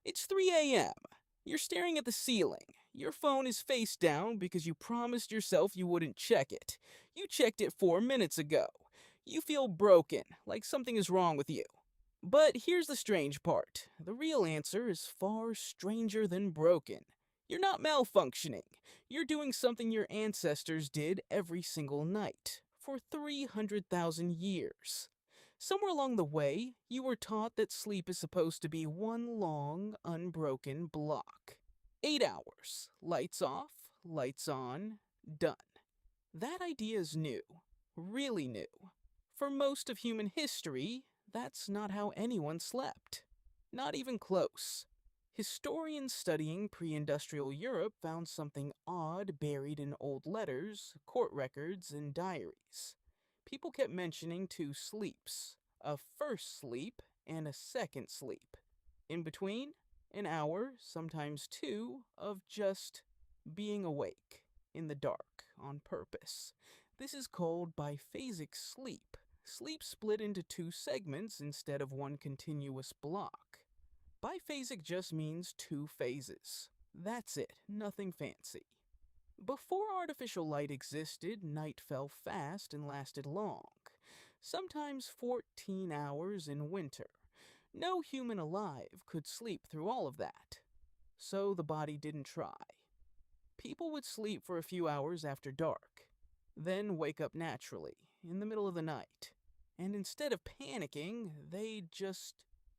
It's 3 a.m. You're staring at the ceiling. Your phone is face down because you promised yourself you wouldn't check it. You checked it 4 minutes ago. You feel broken, like something is wrong with you. But here's the strange part. The real answer is far stranger than broken. You're not malfunctioning. You're doing something your ancestors did every single night for 300,000 years. Somewhere along the way, you were taught that sleep is supposed to be one long, unbroken block. 8 hours. Lights off, lights on, done. That idea is new. Really new. For most of human history, that's not how anyone slept. Not even close. Historians studying pre industrial Europe found something odd buried in old letters, court records, and diaries. People kept mentioning two sleeps, a first sleep and a second sleep. In between, an hour, sometimes two, of just being awake in the dark on purpose. This is called biphasic sleep. Sleep split into two segments instead of one continuous block. Biphasic just means two phases. That's it, nothing fancy. Before artificial light existed, night fell fast and lasted long, sometimes 14 hours in winter. No human alive could sleep through all of that, so the body didn't try. People would sleep for a few hours after dark, then wake up naturally, in the middle of the night. And instead of panicking, they'd just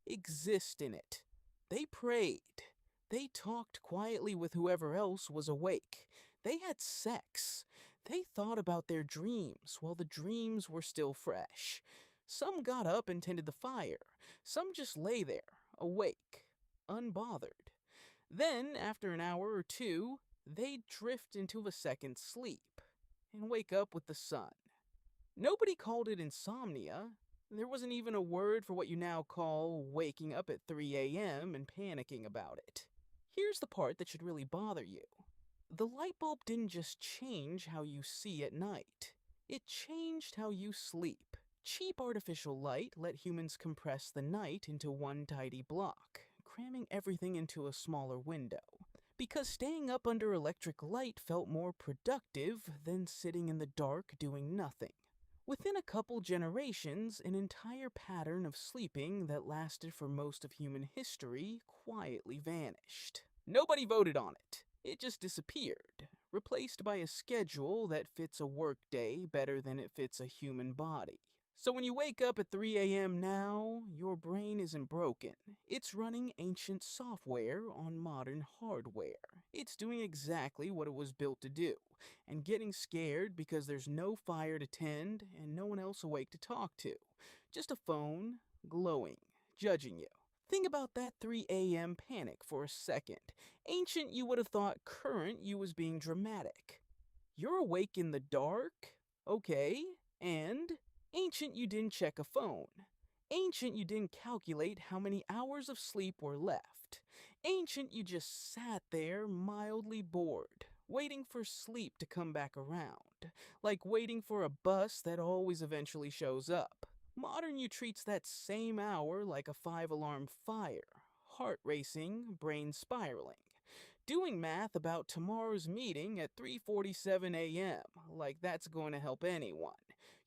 exist in it. They prayed. They talked quietly with whoever else was awake. They had sex. They thought about their dreams while the dreams were still fresh. Some got up and tended the fire. Some just lay there, awake, unbothered. Then, after an hour or two, they'd drift into a second sleep and wake up with the sun. Nobody called it insomnia. There wasn't even a word for what you now call waking up at 3 a.m. and panicking about it. Here's the part that should really bother you. The light bulb didn't just change how you see at night. It changed how you sleep. Cheap artificial light let humans compress the night into one tidy block, cramming everything into a smaller window. Because staying up under electric light felt more productive than sitting in the dark doing nothing. Within a couple generations, an entire pattern of sleeping that lasted for most of human history quietly vanished. Nobody voted on it. It just disappeared, replaced by a schedule that fits a workday better than it fits a human body. So when you wake up at 3 a.m. now, your brain isn't broken. It's running ancient software on modern hardware. It's doing exactly what it was built to do, and getting scared because there's no fire to tend and no one else awake to talk to. Just a phone, glowing, judging you. Think about that 3 a.m. panic for a second. Ancient, you would have thought; current, you was being dramatic. You're awake in the dark? Okay, and? Ancient, you didn't check a phone. Ancient, you didn't calculate how many hours of sleep were left. Ancient, you just sat there mildly bored, waiting for sleep to come back around, like waiting for a bus that always eventually shows up. Modern, you treats that same hour like a 5-alarm fire, heart racing, brain spiraling. Doing math about tomorrow's meeting at 3:47 a.m., like that's going to help anyone.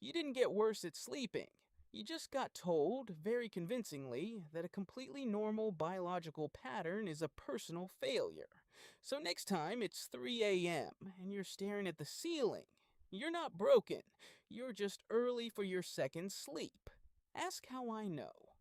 You didn't get worse at sleeping. You just got told, very convincingly, that a completely normal biological pattern is a personal failure. So next time it's 3 a.m. and you're staring at the ceiling, you're not broken. You're just early for your second sleep. Ask how I know.